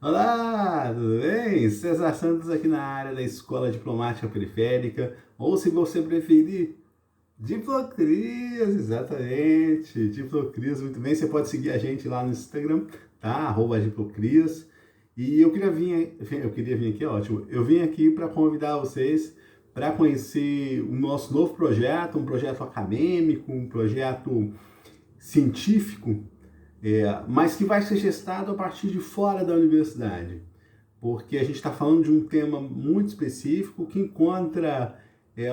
Olá, tudo bem? César Santos aqui na área da Escola Diplomática Periférica, ou se você preferir, Diplocris, exatamente, Diplocris, muito bem, você pode seguir a gente lá no Instagram, tá? @Diplocris. E eu queria vir aqui, ótimo, eu vim aqui para convidar vocês para conhecer o nosso novo projeto, um projeto acadêmico, um projeto científico, mas que vai ser gestado a partir de fora da universidade, porque a gente está falando de um tema muito específico que encontra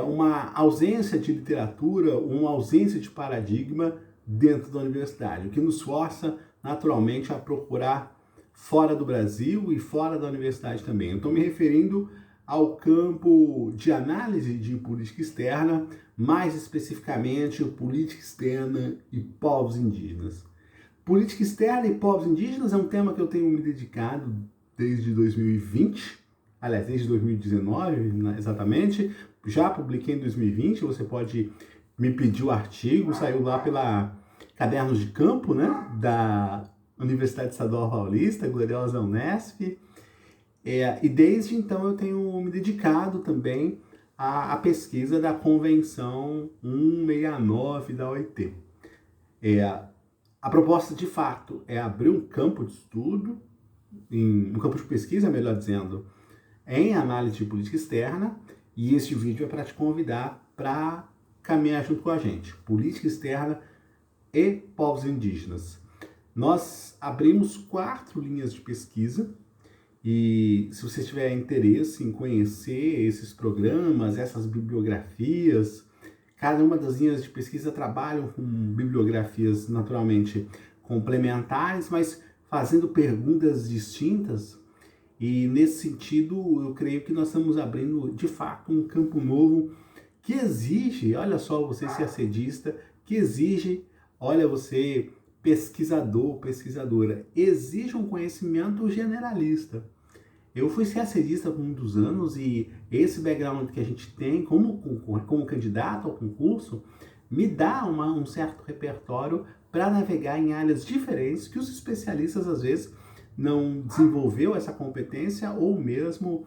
uma ausência de literatura, uma ausência de paradigma dentro da universidade, o que nos força naturalmente a procurar fora do Brasil e fora da universidade também. Eu estou me referindo ao campo de análise de política externa, mais especificamente política externa e povos indígenas. Política externa e povos indígenas é um tema que eu tenho me dedicado desde 2020, aliás, desde 2019, exatamente. Já publiquei em 2020, você pode me pedir o artigo, saiu lá pela Cadernos de Campo, né, da Universidade Estadual Paulista, gloriosa Unesp. E desde então eu tenho me dedicado também à pesquisa da Convenção 169 da OIT. A proposta, de fato, é abrir um campo de estudo, um campo de pesquisa, melhor dizendo, em análise de política externa, e este vídeo é para te convidar para caminhar junto com a gente. Política externa e povos indígenas. Nós abrimos 4 linhas de pesquisa, e se você tiver interesse em conhecer esses programas, essas bibliografias, cada uma das linhas de pesquisa trabalham com bibliografias naturalmente complementares, mas fazendo perguntas distintas. E nesse sentido, eu creio que nós estamos abrindo de fato um campo novo que exige, olha só, você ser acedista, que exige, olha você pesquisador, pesquisadora, exige um conhecimento generalista. Eu fui ser acedista por muitos anos e esse background que a gente tem como candidato ao concurso me dá um certo repertório para navegar em áreas diferentes que os especialistas às vezes não desenvolveu essa competência ou mesmo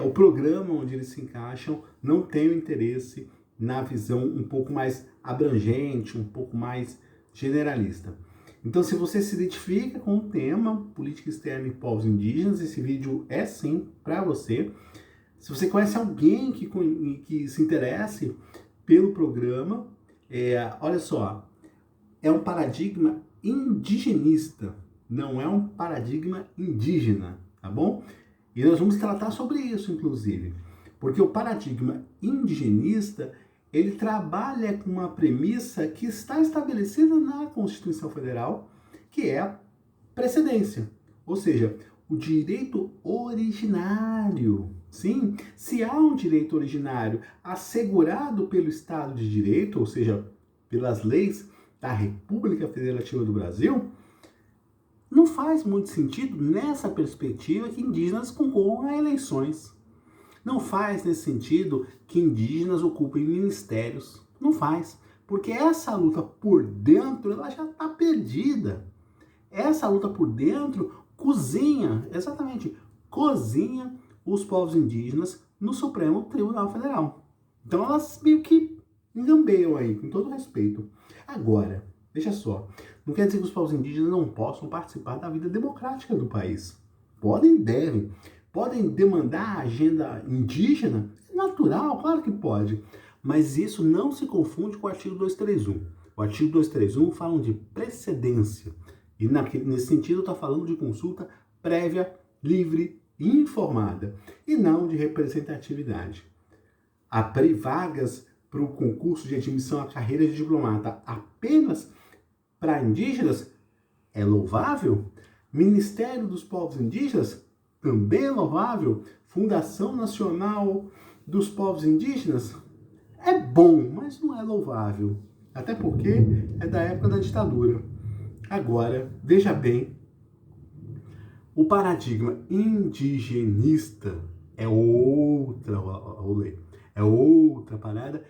o programa onde eles se encaixam não tem o interesse na visão um pouco mais abrangente, um pouco mais generalista. Então, se você se identifica com o tema política externa e povos indígenas, esse vídeo é sim para você. Se você conhece alguém que se interesse pelo programa, olha só, é um paradigma indigenista, não é um paradigma indígena, tá bom? E nós vamos tratar sobre isso, inclusive, porque o paradigma indigenista ele trabalha com uma premissa que está estabelecida na Constituição Federal, que é a precedência, ou seja, o direito originário. Sim, se há um direito originário assegurado pelo Estado de Direito, ou seja, pelas leis da República Federativa do Brasil, não faz muito sentido nessa perspectiva que indígenas concorram a eleições. Não faz nesse sentido que indígenas ocupem ministérios. Não faz. Porque essa luta por dentro, ela já está perdida. Essa luta por dentro cozinha, exatamente, cozinha os povos indígenas no Supremo Tribunal Federal. Então elas meio que engambeiam aí, com todo respeito. Agora, veja só, não quer dizer que os povos indígenas não possam participar da vida democrática do país. Podem, devem. Podem demandar a agenda indígena? É natural, claro que pode. Mas isso não se confunde com o artigo 231. O artigo 231 fala de precedência. E nesse sentido está falando de consulta prévia, livre e informada. E não de representatividade. Abrir vagas para o concurso de admissão à carreira de diplomata apenas para indígenas é louvável? Ministério dos Povos Indígenas também é louvável? Fundação Nacional dos Povos Indígenas? É bom, mas não é louvável. Até porque é da época da ditadura. Agora, veja bem, o paradigma indigenista é outra rolê, é outra parada.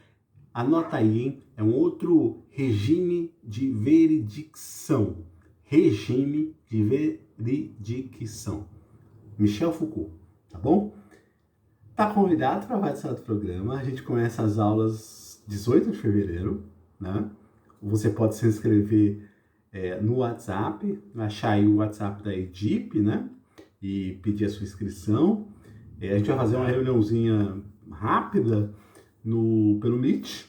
Anota aí, hein? É um outro regime de veredicção. Regime de veredicção. Michel Foucault, tá bom? Tá convidado para participar do programa. A gente começa as aulas 18 de fevereiro, né? Você pode se inscrever no WhatsApp, achar aí o WhatsApp da Edip, né? E pedir a sua inscrição. A gente vai fazer uma reuniãozinha rápida pelo Meet.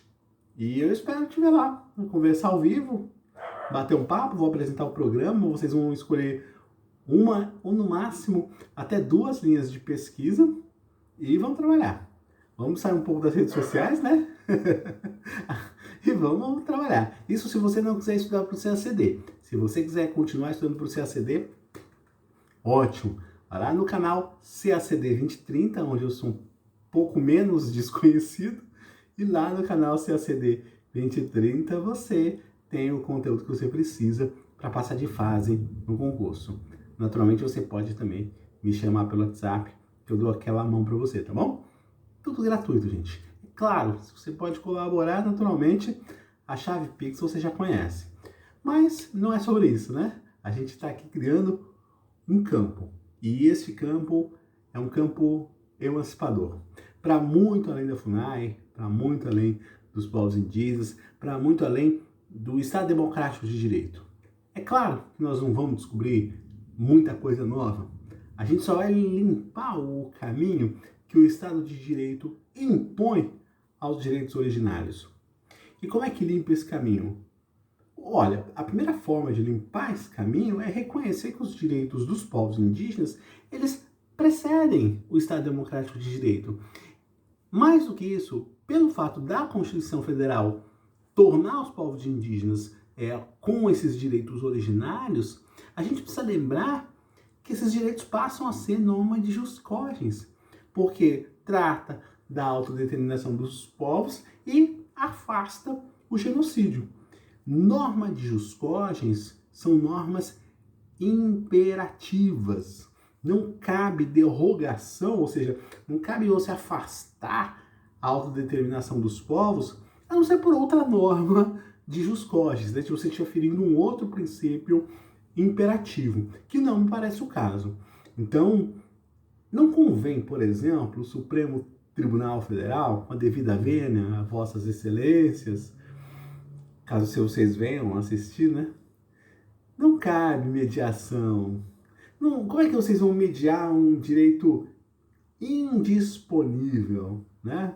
E eu espero te ver lá, conversar ao vivo, bater um papo, vou apresentar o programa, vocês vão escolher uma ou no máximo até 2 linhas de pesquisa e vamos trabalhar. Vamos sair um pouco das redes sociais, né? E vamos trabalhar. Isso se você não quiser estudar para o CACD. Se você quiser continuar estudando para o CACD, ótimo. Vai lá no canal CACD 2030, onde eu sou um pouco menos desconhecido. E lá no canal CACD 2030 você tem o conteúdo que você precisa para passar de fase no concurso. Naturalmente você pode também me chamar pelo WhatsApp, que eu dou aquela mão para você, tá bom? Tudo gratuito, gente. Claro, você pode colaborar naturalmente, a chave Pix você já conhece. Mas não é sobre isso, né? A gente está aqui criando um campo. E esse campo é um campo emancipador. Para muito além da FUNAI, para muito além dos povos indígenas, para muito além do Estado Democrático de Direito. É claro que nós não vamos descobrir muita coisa nova. A gente só vai limpar o caminho que o Estado de Direito impõe aos direitos originários. E como é que limpa esse caminho? Olha, a primeira forma de limpar esse caminho é reconhecer que os direitos dos povos indígenas, eles precedem o Estado Democrático de Direito. Mais do que isso, pelo fato da Constituição Federal tornar os povos indígenas com esses direitos originários, a gente precisa lembrar que esses direitos passam a ser norma de jus cogens, porque trata da autodeterminação dos povos e afasta o genocídio. Norma de jus cogens são normas imperativas. Não cabe derrogação, ou seja, não cabe você afastar a autodeterminação dos povos, a não ser por outra norma de jus cogens, né? Se você estiver ferindo um outro princípio imperativo, que não me parece o caso. Então, não convém, por exemplo, o Supremo Tribunal Federal, com a devida vênia, a vossas excelências, caso vocês venham assistir, né? Não cabe mediação. Não, como é que vocês vão mediar um direito indisponível, né?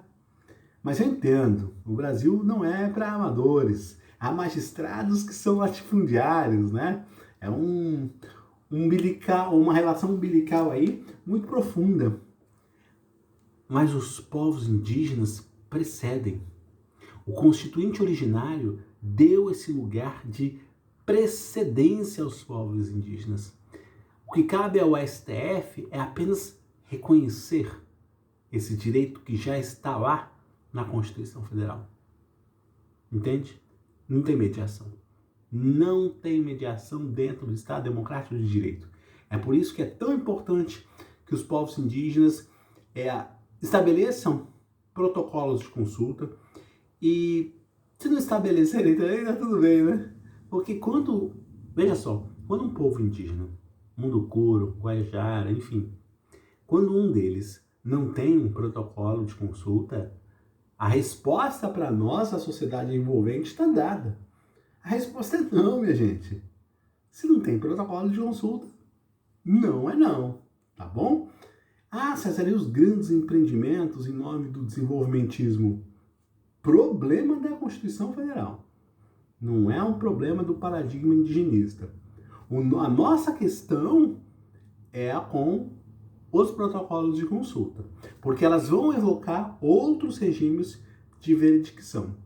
Mas eu entendo, o Brasil não é para amadores. Há magistrados que são latifundiários, né? É uma relação umbilical aí muito profunda. Mas os povos indígenas precedem. O constituinte originário deu esse lugar de precedência aos povos indígenas. O que cabe ao STF é apenas reconhecer esse direito que já está lá na Constituição Federal. Entende? Não tem mediação. Não tem mediação dentro do Estado Democrático de Direito. É por isso que é tão importante que os povos indígenas estabeleçam protocolos de consulta e, se não estabelecerem também, tá tudo bem, né? Porque veja só, quando um povo indígena, Munducuro, Guajajara, enfim, quando um deles não tem um protocolo de consulta, a resposta para nós, a sociedade envolvente, está dada. A resposta é não, minha gente. Se não tem protocolo de consulta, não é não, tá bom? César, e os grandes empreendimentos em nome do desenvolvimentismo? Problema da Constituição Federal. Não é um problema do paradigma indigenista. A nossa questão é com os protocolos de consulta, porque elas vão evocar outros regimes de veredicção.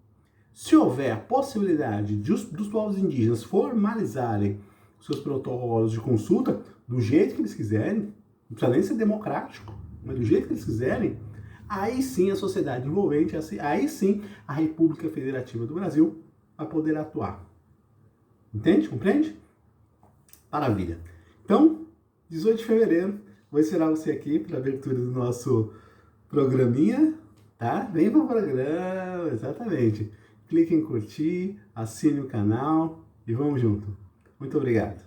Se houver a possibilidade dos povos indígenas formalizarem seus protocolos de consulta do jeito que eles quiserem, não precisa nem ser democrático, mas do jeito que eles quiserem, aí sim a sociedade envolvente, aí sim a República Federativa do Brasil vai poder atuar. Entende? Compreende? Maravilha. Então, 18 de fevereiro, vou esperar você aqui para a abertura do nosso programinha, tá? Vem para o programa, exatamente. Clique em curtir, assine o canal e vamos junto. Muito obrigado.